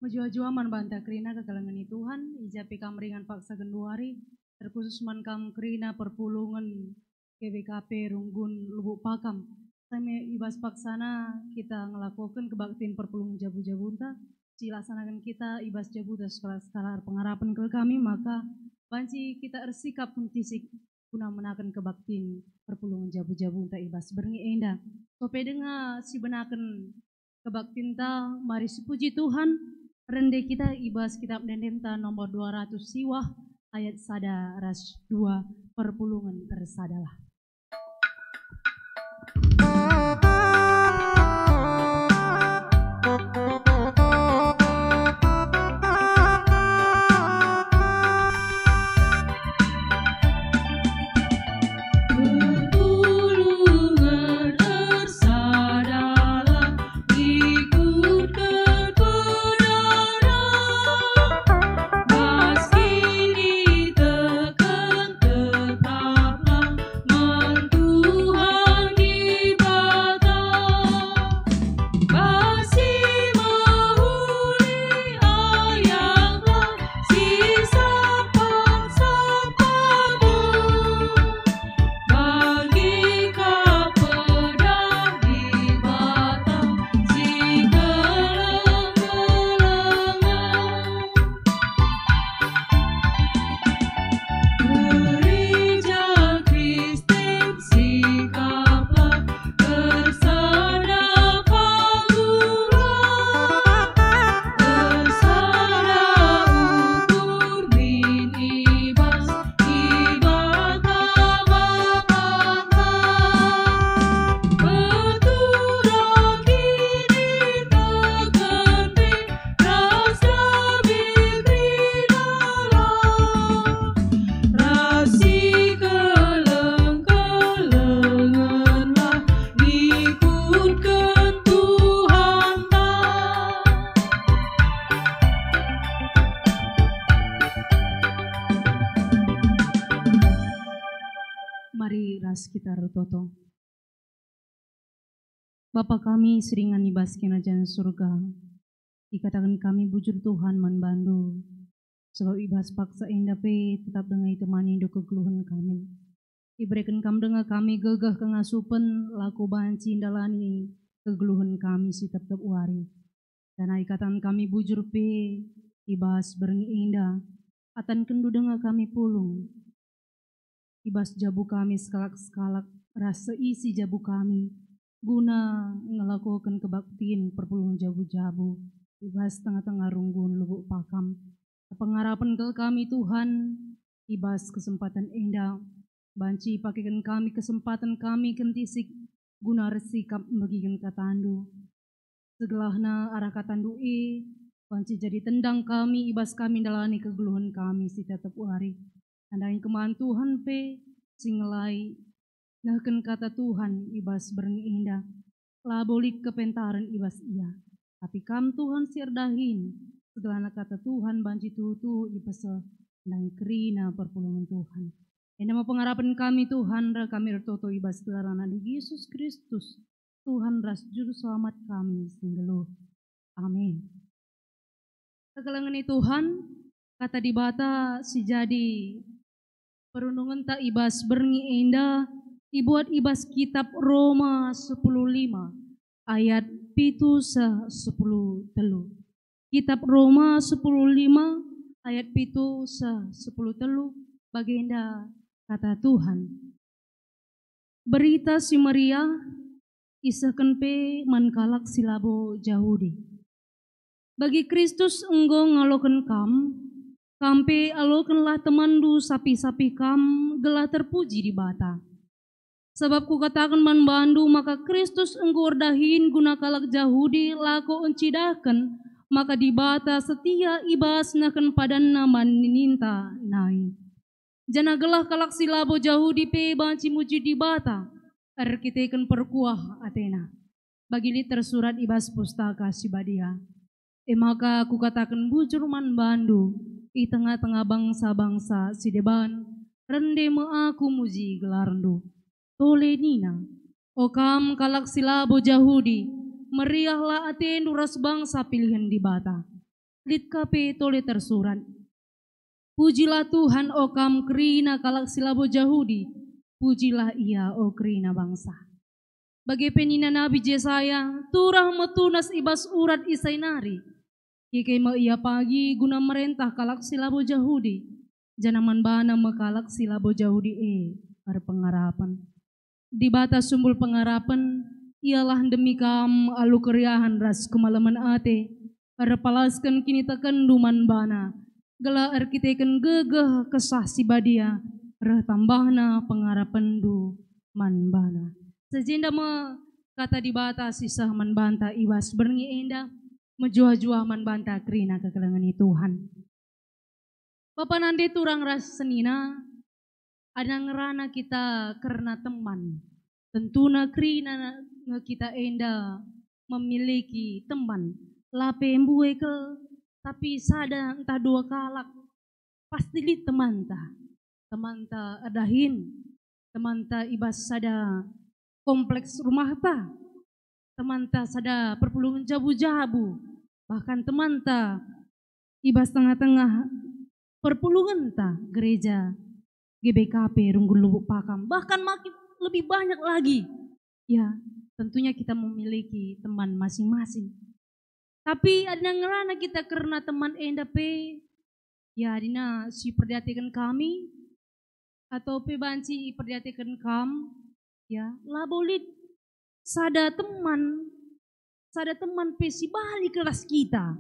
Majua-jua man banta kerina kekalangan Tuhan, ijapi kam ringan paksa genduari, terkhusus man kam kerina perpulungan KBKP Runggun Lubuk Pakam. Kami ibas paksana kita ngelakukan kebaktian perpulungan jabu-jabunta, dilaksanakan kita ibas jabuta skala pengharapan ke kami, maka banci kita ersikap tisik guna menakan kebaktian perpulungan jabu-jabunta ibas berngi enda. Sope dengar si benakan kebaktian ta, mari sepuji Tuhan. Rende kita ibas kitab Dendemta nomor 200 siwah ayat sada ras 2 perpulungan tersadalah. Mari ras kita rototo. Bapa kami seringan ibas kenajan surga, dikatakan kami bujur Tuhan manbandu, sebab ibas paksa endape tetap dengan temani do kegeluhan kami. Diberikan kam dengar kami gegah kengasupen laku banci indalani kegeluhan kami si tetap wari. Dan ikatan kami bujur pe ibas berngi indah, atan kendu dengar kami pulung. Ibas jabu kami sekalak-sekalak rasa isi jabu kami guna ngelakukan kebaktian perpulungan jabu-jabu ibas tengah-tengah Runggun Lubuk Pakam. Pengharapan ke kami Tuhan ibas kesempatan indah banci pakaikan kami kesempatan kami kentisik guna resikap bagikan katandu segelahna arah katandu banci jadi tendang kami ibas kami dalani kegeluhan kami si tetap wari. Andai kemahan Tuhan pe singelai nahken kata Tuhan ibas berngi indah labolik kepentaran ibas ia tapi kam Tuhan sirdahin segala kata Tuhan banci tutu ibas andai kerina perpulungan Tuhan nama pengharapan kami Tuhan kami retoto ibas kelarana di Yesus Kristus Tuhan ras juru selamat kami singgelu amin. Kegelangan Tuhan kata di bata si jadi perundungan tak ibas berngi indah dibuat ibas kitab Roma 10:5 ayat 7-10 telu. Kitab Roma 10:5 ayat 7-10 telu baginda kata Tuhan. Berita si Maria isakan pe mankalak silabo Yahudi. Bagi Kristus enggo ngaloken kam kampe alokenlah temandu sapi-sapi kam gelah terpuji di bata. Sebab ku katakan manbandu maka Kristus enggur dahin guna kalak Yahudi lako encidakan maka di bata setia ibas naken padan naman nininta nai. Jana gelah kalak silabo Yahudi pe banci muji di bata arkiteken perkuah Athena. Bagi tersurat ibas pustaka Sibadia. Maka aku katakan bujur manbandu di tengah-tengah bangsa-bangsa si deban rende aku muji gelarndu tole nina okam kalak silabo Yahudi meriahlah aten duras bangsa pilihan di bata lit kape tole tersurat. Pujilah Tuhan o kam kerina kalak silabo Yahudi, pujilah ia o kerina bangsa. Bagi penina Nabi Yesaya, turah metunas ibas urat isainari. Ikai ma ia pagi guna merentah kalak silabo Yahudi, janaman bana mekalak silabo Yahudi berpengarapan. Di batas sumbul pengarapan, ialah demi kam alu keriahan ras kemalaman ate, palaskan kini tekan duman bana, gela arkiteken gegeh kesah si badia, tambahna pengarapan du man bana. Sejenda me kata di batas sisah man banta ibas berngi enda, menjua-jua man banta kerina kekelangan Tuhan. Bapak nanti turang ras senina, ada ngerana kita karena teman. Tentuna kerina kita enda memiliki teman. Lape embue ke, tapi sada entah dua kalak. Pasti li teman ta. Teman ta adahin. Teman ta ibas sada kompleks rumah ta. Teman ta sada perpulungan jabu-jabu. Bahkan teman ta ibas tengah-tengah perpulungan ta gereja GBKP Runggul Lubuk Pakam, bahkan makin lebih banyak lagi. Ya, tentunya kita memiliki teman masing-masing. Tapi ada ngerana kita karena teman enda pe, ya dina si perhatikan kami atau pe banci perhatikan kam, ya labolit sada teman pe si balik kelas kita.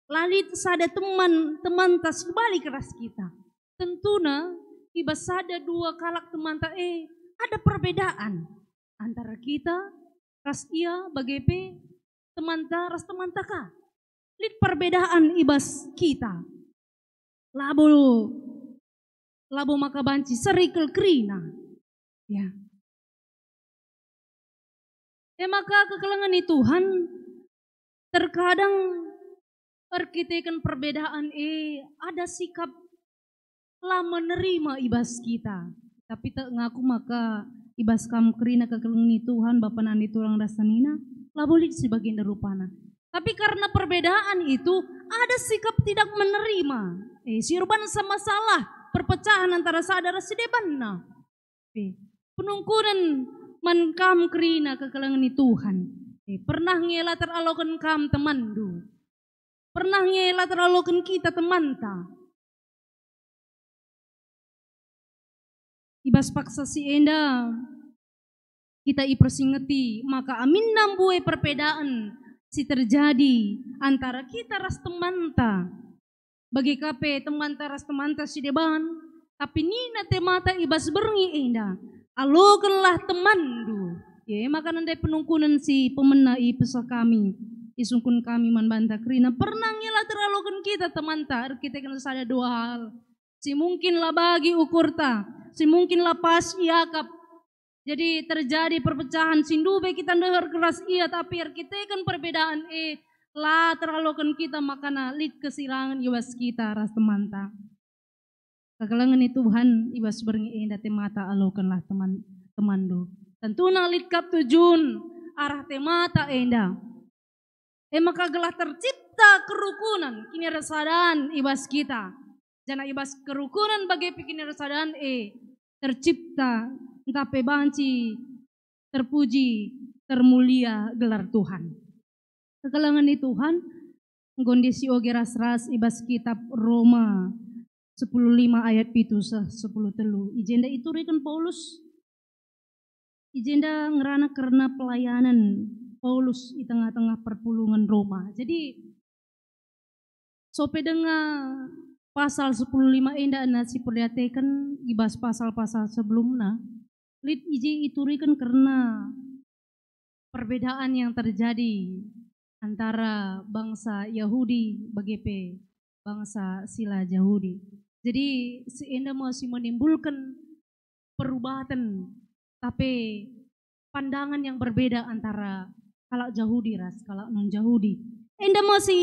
Lalit sada teman tas balik kelas kita. Tentuna ibas ada dua kalak teman ta ada perbedaan antara kita ras ia bagepe teman ta ras teman ta ka. Lid perbedaan ibas kita. Labo maka banci serikel krina. Ya. Maka kekelangan Tuhan terkadang perkitekan perbedaan ada sikap lah menerima ibas kita, tapi tak ngaku maka ibas kam kerina kekelengni Tuhan Bapa nani tulang rasanina lah boleh sebagian darupana. Tapi karena perbedaan itu ada sikap tidak menerima. Sirban sama salah perpecahan antara saudara sedebanna. Penungkunan man kam kerina kekelengni Tuhan. Pernah ngela teralokan kam temandu. Pernah ngela teralokan kita temanta. Ibas paksa si enda kita ipersingeti maka amin nambue perbedaan si terjadi antara kita ras temanta bagi kape temanta ras temanta si deban tapi nina temata ibas berngi enda alokanlah temandu ya maka nandai penungkunan si pemena pesah kami isungkun kami manbanta kerina pernah ngela teralokan kita temanta kita kena sadar dua hal si mungkin lah bagi ukurta si mungkin lapas iakap jadi terjadi perpecahan sindube kita dengar keras iya tapi kita kan perbedaan lah terlalukan kita makana lid kesilangan ibas kita ras temanta kekelangan Tuhan ibas berngi enda temata alokanlah temandu tentuna lid kap tujun arah temata enda maka gelah tercipta kerukunan kini rasadan ibas kita jana ibas kerukunan bagi pikin rasadan tercipta entah pebanci terpuji termulia gelar Tuhan kekelangan Tuhan kondisi ogeras ras ibas kitab Roma 10:5 ayat 10 telu ijenda itu rekan Paulus ijenda ngerana karena pelayanan Paulus di tengah-tengah perpulungan Roma jadi sope dengar pasal 10:5 enda nasi perhatikan ibas pasal-pasal sebelumnya lid iji iturikan karena perbedaan yang terjadi antara bangsa Yahudi bagepe bangsa sila Yahudi jadi si enda masih menimbulkan perubahan tapi pandangan yang berbeda antara kalau Yahudi ras kalau non Yahudi enda masih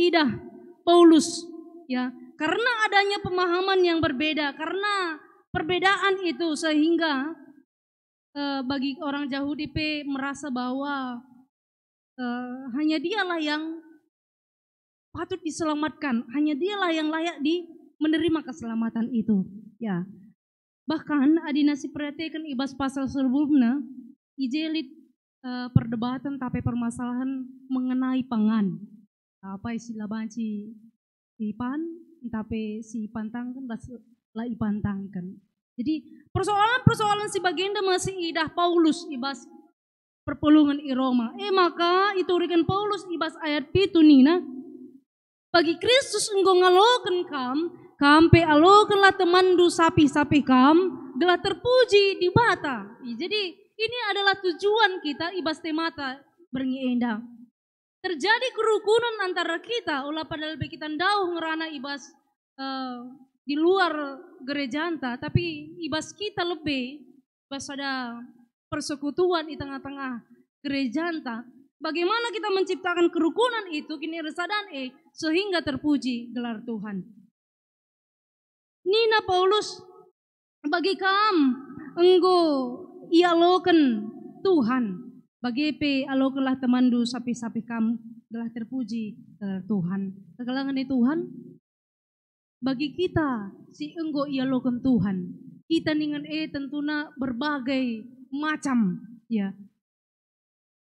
idah Paulus ya karena adanya pemahaman yang berbeda, karena perbedaan itu sehingga bagi orang Yahudi merasa bahwa hanya dialah yang patut diselamatkan. Hanya dialah yang layak menerima keselamatan itu. Ya, bahkan adina si perhatikan ibas pasal sebelumnya, ijelit perdebatan tapi permasalahan mengenai pangan. Apa istilah banci ipan, tapi si pantangkan lah ipantangkan. Jadi persoalan-persoalan si bagenda masih idah Paulus ibas perpulungan i Roma. Maka itu rikan Paulus ibas ayat pitu nina. Bagi Kristus engkau ngaloken kampe aloken lah temandu sapi-sapi gelah terpuji di bata. Jadi ini adalah tujuan kita ibas temata berngienda. Terjadi kerukunan antara kita, ulah padahal kita ndauh ngerana ibas di luar gereja anta, tapi ibas kita lebih ibas ada persekutuan di tengah-tengah gereja anta. Bagaimana kita menciptakan kerukunan itu kini resadan sehingga terpuji gelar Tuhan. Nina Paulus bagi enggo ialoken Tuhan. Bagi alokelah temandu sapi-sapi gelah terpuji gelar Tuhan. Kegelangan Tuhan bagi kita si enggo ialoken Tuhan. Kita ningan tentuna berbagai macam ya.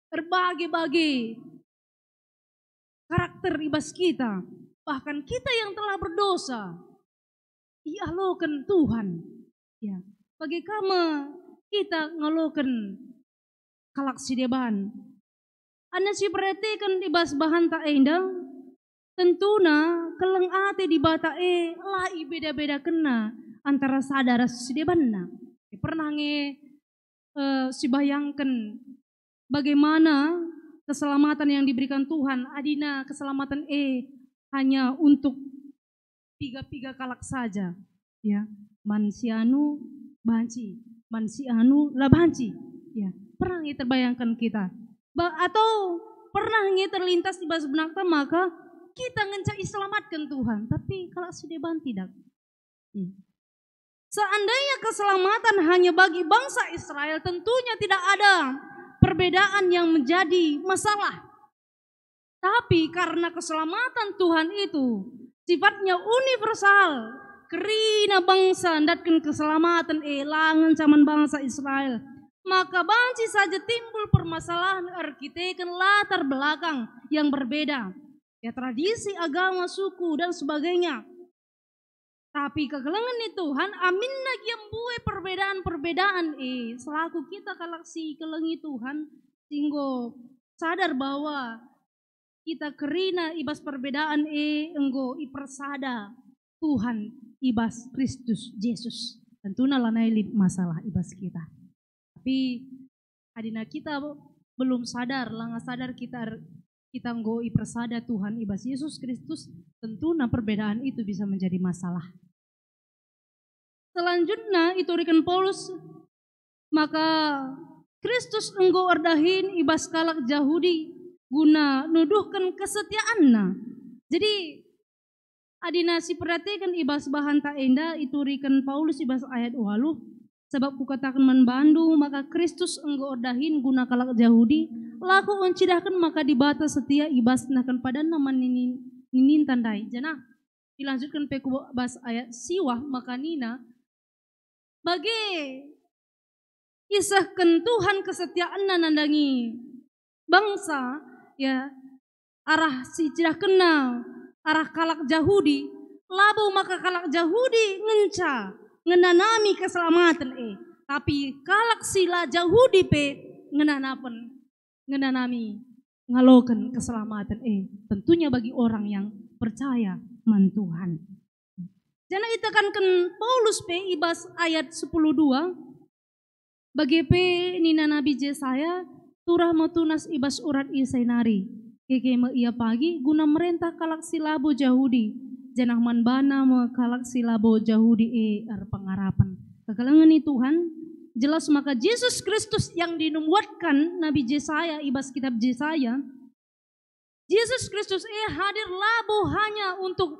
Berbagai karakter ibas kita. Bahkan kita yang telah berdosa ialoken Tuhan. Ya, bagi kita ngaloken kalak sideban. Anda si perhatikan ibas bahan tak indah. Tentuna keleng ate di bata lai beda-beda kena antara sadara sidebanna. Pernah si bayangkan bagaimana keselamatan yang diberikan Tuhan, adina keselamatan hanya untuk piga-piga kalak saja, ya. Mansianu banci, mansianu lah banci, ya. Pernah terbayangkan kita, atau pernah terlintas di bas benak maka kita ngencai selamatkan Tuhan, tapi kalak sideban tidak. Ya. Seandainya keselamatan hanya bagi bangsa Israel, tentunya tidak ada perbedaan yang menjadi masalah. Tapi karena keselamatan Tuhan itu sifatnya universal, kerina bangsa datkan keselamatan langan zaman bangsa Israel, maka banci saja timbul permasalahan arkitektur latar belakang yang berbeda, ya tradisi, agama, suku dan sebagainya. Tapi kegelangan Tuhan amin lagi yang buat perbedaan selaku kita kalaksi kelengi Tuhan singgo sadar bahwa kita kerina ibas perbedaan enggo ipersada Tuhan ibas Kristus Yesus. Tentunya lanai masalah ibas kita. Tapi adina kita belum sadar, langa sadar kita enggo ipersada Tuhan ibas Yesus Kristus, tentunya perbedaan itu bisa menjadi masalah. Selanjutnya itu rikan Paulus, maka Kristus enggo ordahin ibas kalak Yahudi guna nuduhkan kesetiaanna. Jadi adina si perhatikan ibas bahan tak indah itu rikan Paulus ibas ayat 8. Sebab kukatakan manbandu maka Kristus enggo ordahin guna kalak Yahudi laku uncidahkan maka dibata setia ibas nakan pada nama ninin tandai. Jana dilanjutkan peku bas ayat siwah maka nina bagi isahkan Tuhan kesetiaan nandangi bangsa ya arah si cidah kena arah kalak Yahudi labu maka kalak Yahudi ngenanami keselamatan tapi kalak sila Yahudi ngenanami ngalokan keselamatan tentunya bagi orang yang percaya man Tuhan. Jana itakankan Paulus ibas ayat 10:2 bagi nina Nabi Yesaya turah motunas ibas urat isainari keke ia pagi guna merentah kalak silabo Yahudi janah manbana kalak silabo Yahudi pengarapan kekalangan Tuhan jelas maka Yesus Kristus yang dinubuatkan Nabi Yesaya ibas kitab Yesaya Yesus Kristus hadir labo hanya untuk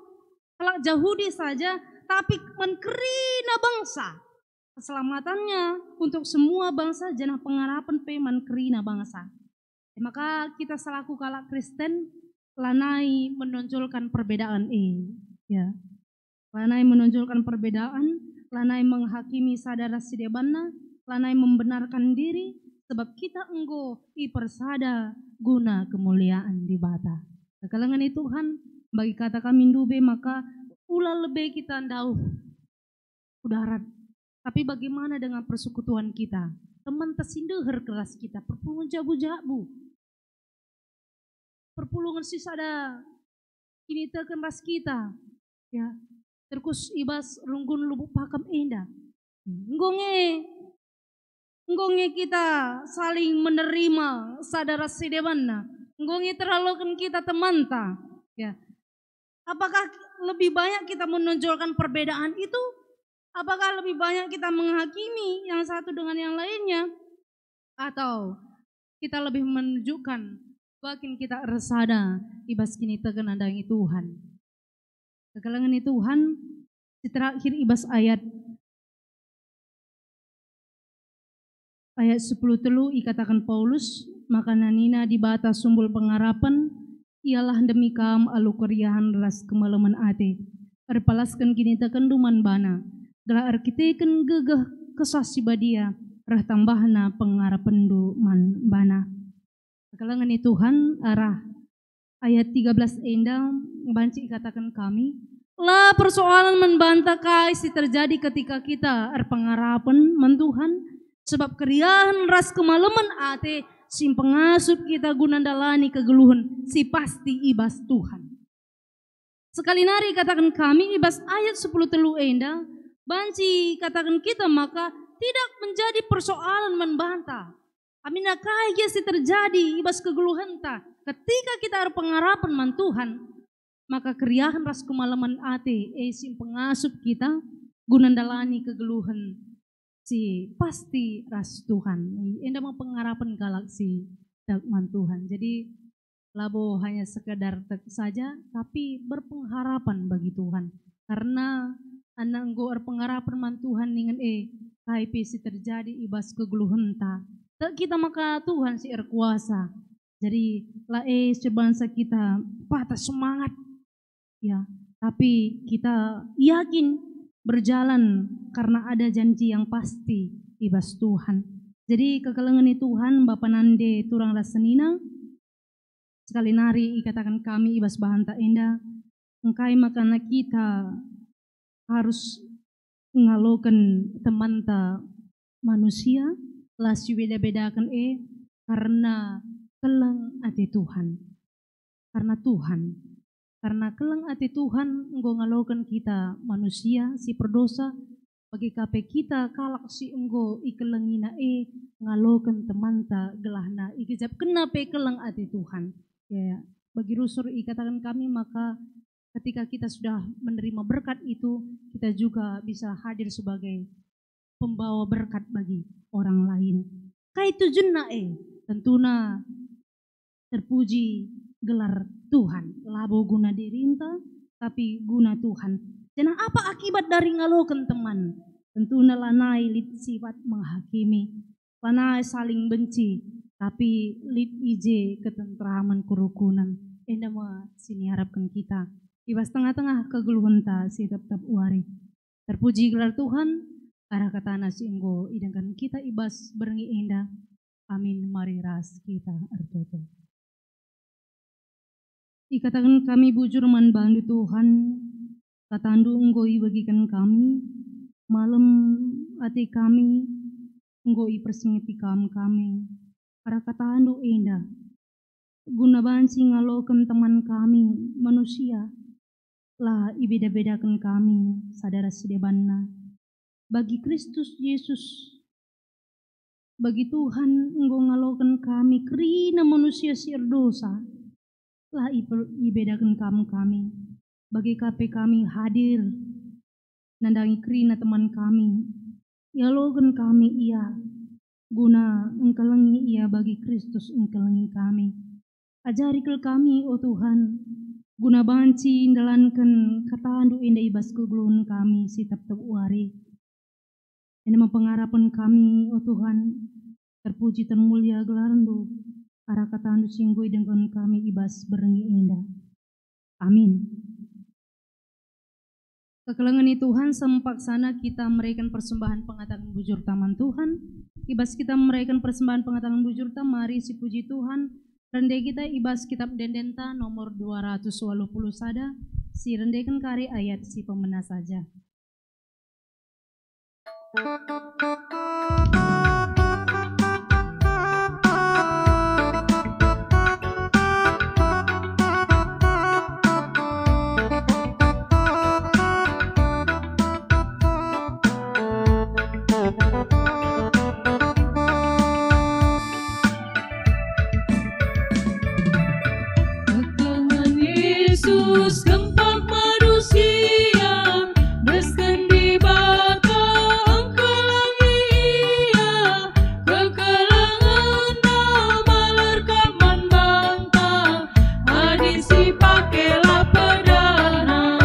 kalak Yahudi saja, tapi menkerina bangsa. Keselamatannya untuk semua bangsa, janah pengarapan menkerina bangsa. Maka kita selaku kalak Kristen lanai menonjolkan perbedaan ya. Lanai menonjolkan perbedaan, lanai menghakimi sadara sidebanna, lanai membenarkan diri, sebab kita enggo ipersada guna kemuliaan di bata. Kekalangan Tuhan, bagi kata kami dube maka ulah lebih kita ndauh udarat. Tapi bagaimana dengan persekutuan kita? Teman tersindeher keras kita, perpulungan jabu-jabu. Perpulungan sisada kini tekan ras kita. Ya, terkus ibas runggun lubuk pakam indah. Ngonge kita saling menerima sadara sidebanna. Ngonge terlalukan kita teman ta. Ya. Apakah lebih banyak kita menonjolkan perbedaan itu? Apakah lebih banyak kita menghakimi yang satu dengan yang lainnya? Atau kita lebih menunjukkan bakin kita resada ibas kini tekan andangi Tuhan. Kekalangan Tuhan di terakhir ibas ayat 10 telu ikatakan Paulus, maka nanina di batas sumbul pengarapan ialah demi kam alu keriahan ras kemalaman ate erpalaskan kini tekenduman bana gelah arkiteken gegeh kesasi badia rah tambahna pengarapan du man bana. Kekalangan Tuhan arah ayat 13 endang banci katakan kami lah persoalan membantah si terjadi ketika kita erpengarapan man Tuhan sebab keriahan ras kemalaman ate sim pengasup kita gunandalani kegeluhan si pasti ibas Tuhan. Sekali nari katakan kami ibas ayat 10 telu endang banci katakan kita maka tidak menjadi persoalan membantah. Amina kaya si terjadi ibas kegeluhan ta ketika kita erpengarapan man Tuhan maka keriahan ras kemalaman ate sim pengasup kita gunandalani kegeluhan si pasti ras Tuhan. Enda mau pengharapan galak si dagman Tuhan. Jadi labo hanya sekedar saja tapi berpengharapan bagi Tuhan. Karena anak enggo pengharapan man Tuhan dengan kaipi si terjadi ibas kegeluhan ta. Tak kita maka Tuhan si erkuasa. Jadi la sebangsa kita patah semangat ya. Tapi kita yakin berjalan karena ada janji yang pasti ibas Tuhan. Jadi kekalangan Tuhan Bapa nande turang rasenina sekali nari ikatakan kami ibas bahanta indah engkai makana kita harus ngalokan teman ta manusia lasi beda-bedakan karena kelang ati Tuhan. Karena Tuhan. Karena kelang ati Tuhan enggo ngalokan kita manusia si perdosa bagi kape kita kalak si enggo ikelengina ngalokan temanta gelahna ikijab kenapa kelang ati Tuhan ya bagi rusur ikatakan kami maka ketika kita sudah menerima berkat itu kita juga bisa hadir sebagai pembawa berkat bagi orang lain kai tujuanna tentuna terpuji gelar Tuhan, labo guna dirinta, tapi guna Tuhan. Jangan apa akibat dari ngalokan teman? Tentu lanai lit sifat menghakimi, lanai saling benci, tapi lit ije ketentraman kerukunan. Enda ma sini harapkan kita. Ibas tengah-tengah kegeluhan ta si tetap wari. Terpuji gelar Tuhan, arah kata nasi enggo idangkan kita ibas berengi indah. Amin. Mari ras kita artoto. Ikatakan kami bujur man bandu Tuhan, katandu enggoi bagikan kami, malam ati kami, enggoi persingiti kami, para katandu indah, guna bansi ngalokan teman kami, manusia, lah ibeda-bedakan kami, sadara sidebanna, bagi Kristus Yesus, bagi Tuhan enggo ngalokan kami, kerina manusia sirdosa, lah ibedakan kami bagi kape kami hadir nandangi kerina teman kami ya logan kami ia guna engkelengi ia bagi Kristus engkelengi kami ajari kel kami oh Tuhan guna banci indalankan katandu indah ibas kegeluhan kami si tap-tap wari ini mempengarapan kami oh Tuhan terpuji termulia gelarmu Ara kata anu singgui dengan kami ibas berengi indah. Amin. Kekelengan Tuhan sempaksana kita meraikan persembahan pengatakan bujur taman Tuhan. Ibas kita meraikan persembahan pengatakan bujur taman, mari si puji Tuhan. Rendai kita ibas kitab Dendenta nomor 280 sada. Si rendaikan kari ayat si pemena saja. Yesus gempak manusia, besken di baka engkelangi ia, kekelangan malerkan bangka, adisi pakailah pedana,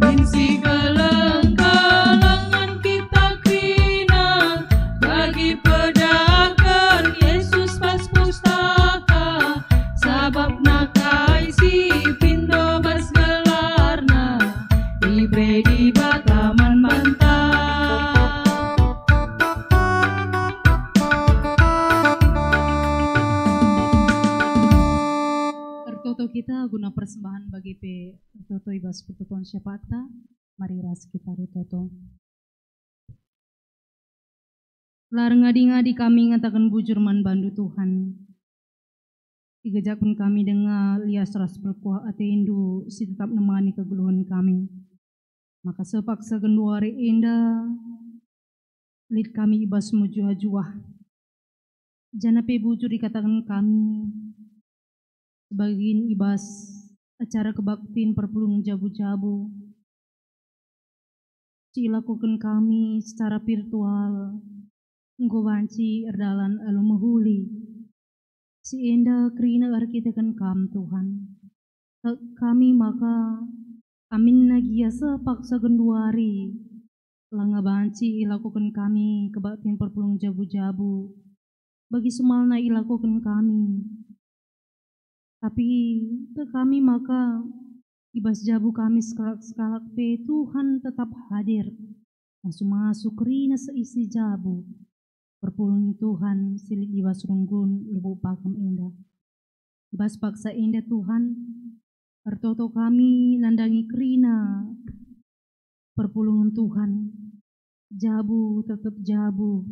binsi kelengkalangan kita kina, bagi pedagang Yesus pas pustaka, sabab nakai si pindo bas gelarna ibre di bataman bantah. Ertoto kita guna persembahan bagi Ertoto ibas pertoton syapata. Mari ras kita Ertoto. Lar ngadi-ngadi kami ngatakan bujur man bandu Tuhan. Digejakun kami dengan lias ras berkuah ate indu si tetap nemani kegeluhan kami. Maka sepaksa genduari indah lid kami ibas mujuah-juah. Janape bujur dikatakan kami sebagian ibas acara kebaktiin perpulungan jabu-jabu. Dilakukan kami secara virtual. Nggowanci erdalan alu mehuli. Si enda kerina arkitekan kam Tuhan. Kami maka amin nagia sepaksa genduari. Langa banci ilakukan kami kebaktiin perpulungan jabu-jabu. Bagi semalna ilakukan kami. Tapi kami maka ibas jabu kami sekalak pe Tuhan tetap hadir. Masuk kerina seisi jabu. Perpulungan Tuhan silik ibas runggun lubuk pakam indah. Ibas paksa indah Tuhan. Ertoto kami nandangi kerina. Perpulungan Tuhan. Jabu tetap jabu.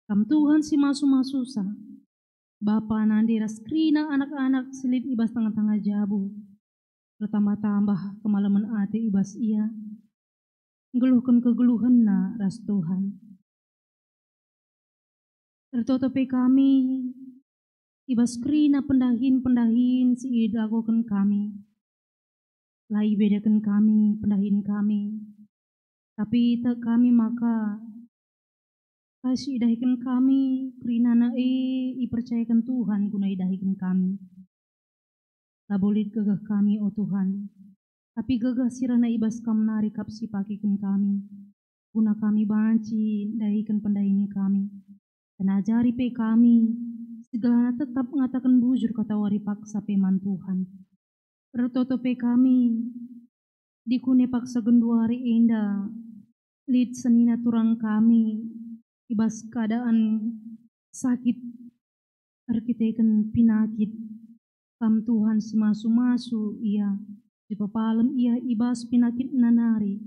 Kam Tuhan si masu-masusa. Bapa nandi ras kerina anak-anak silit ibas tengah-tengah jabu. Bertambah-tambah kemalaman ate ibas ia. Ngeluhkan kegeluhan na ras Tuhan. Tertutupi kami, ibas kerina pendahin si lakukan kami. Lai bedakan kami, pendahin kami. Tapi tak kami maka kasih idahikan kami, kerina na ipercayakan Tuhan guna idahikan kami. Labolit gagah kami, oh Tuhan. Tapi gagah sirana ibas kam nari kapsi pakikan kami. Guna kami banci, dahikan pendahini kami. Dan ajari pe kami, segala tetap mengatakan bujur kata wari paksa peman Tuhan. Ertoto pe kami, dikune paksa genduari indah, lid senina turang kami, ibas keadaan sakit, arkiteken pinakit, kam Tuhan si masu-masu, iya, di papalem iya ibas pinakit nanari.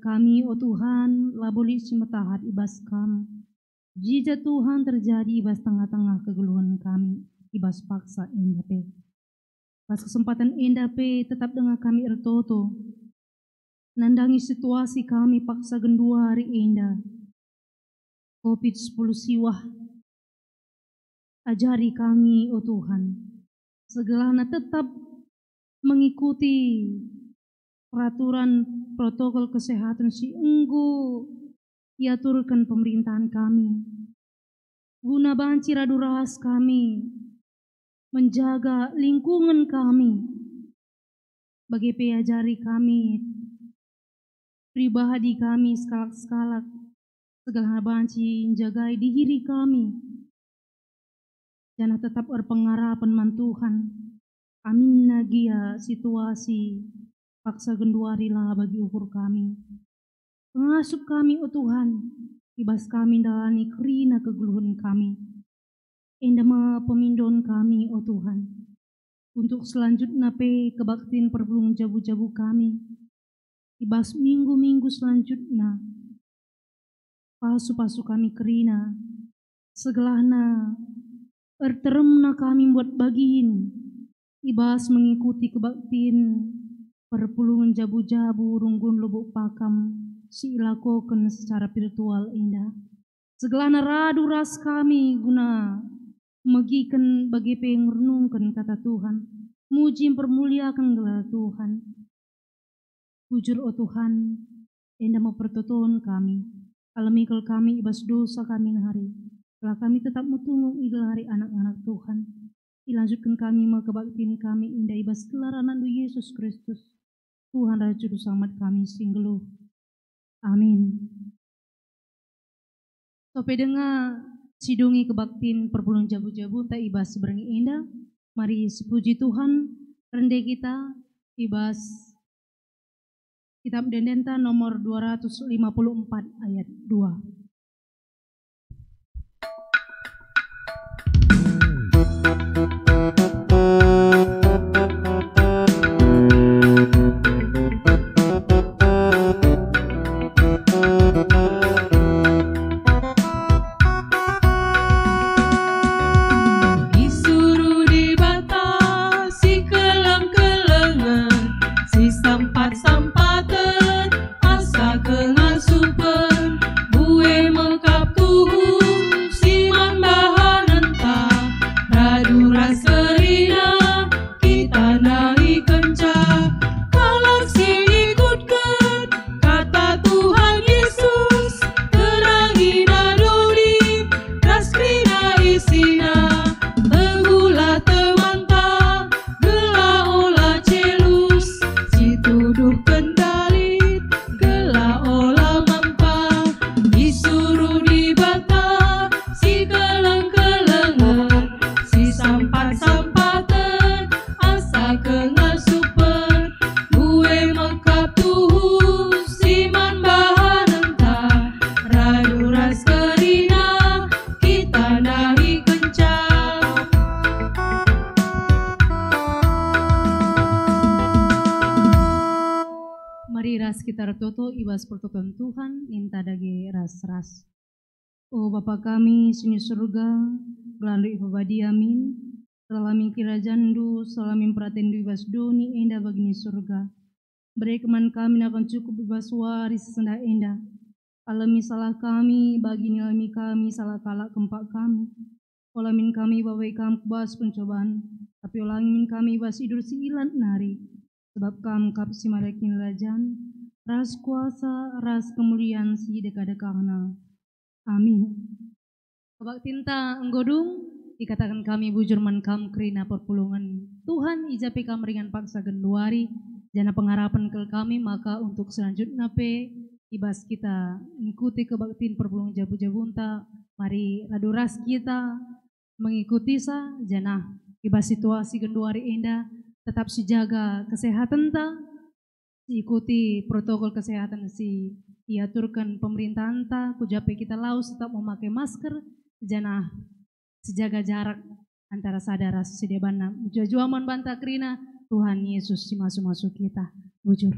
Kami, oh Tuhan, laboli si matahat ibas kam. Jika Tuhan terjadi ibas tengah-tengah kegeluhan kami, ibas paksa indah pe. Pas kesempatan indah pe tetap dengan kami ertoto. Nandangi situasi kami paksa genduari indah. COVID-10 siwah. Ajari kami, oh Tuhan. Segalanya tetap mengikuti peraturan protokol kesehatan si enggu. Ia turunkan pemerintahan kami. Guna banci radu rahas kami. Menjaga lingkungan kami. Bagi peajari kami. Pribadi kami skalak-skalak. Segala banci menjagai diri kami. Jangan tetap berpengarapan man Tuhan. Amin nagia situasi paksa genduari lah bagi ukur kami. Pengasup kami, oh Tuhan, ibas kami dalani kerina kegeluhan kami. Endama pemindon kami, oh Tuhan, untuk selanjutnya kebaktiin perbulungan jabu-jabu kami. Ibas minggu-minggu selanjutnya, pasu-pasu kami kerina, segelahna erteremna kami buat bagiin, ibas mengikuti kebaktiin perpulungan jabu-jabu runggun lubuk pakam si ilakokan secara virtual indah. Segelana radu ras kami guna megikan bagi pengrenungkan kata Tuhan, muji permuliakan gelar Tuhan. Bujur oh Tuhan, endah mempertoton kami, alamikal kami ibas dosa kami hari. Setelah kami tetap mutunggu igelari anak-anak Tuhan, dilanjutkan kami kebaktiin kami indah ibas gelar anak Yesus Kristus. Tuhan Raja Juru Selamat kami singgeluh. Amin. Sampai dengar sidungi kebaktiin perpulungan jabu-jabu tak ibas seberangi indah. Mari sepuji Tuhan, rendah kita ibas Kitab Dendenta nomor 254 ayat 2. Kita toto ibas pertoton Tuhan minta dagi ras-ras. Oh Bapa kami sini surga, melalui ibabadi amin. Salamin kirajandu, salamin pratendu ibas doni endah bagini surga. Beri keman kami akan cukup ibas waris sendah endah. Alami salah kami, bagini alami kami salah kalak kempak kami. Olamin kami bawai kami kubas pencobaan, tapi olamin kami ibas idur si ilan nari. Sebab kam kap si marakin rajan, ras kuasa, ras kemuliaan si deka-dekana. Amin. Kebaktinta enggodung, dikatakan kami bujurman kam kerina perpulungan Tuhan, ijapi kam ringan paksa genduari, jana pengharapan ke kami, maka untuk selanjutnya ibas kita mengikuti kebaktiin perpulungan jabu-jabunta, mari radu ras kita mengikuti sa, jana ibas situasi genduari indah, tetap sijaga kesehatan ta, ikuti protokol kesehatan si diaturkan pemerintahan ta, kujape kita laus tetap memakai masker, jana sejaga jarak antara sadara sedebana. Jua-jua man banta krina, Tuhan Yesus si masuk-masuk kita. Bujur.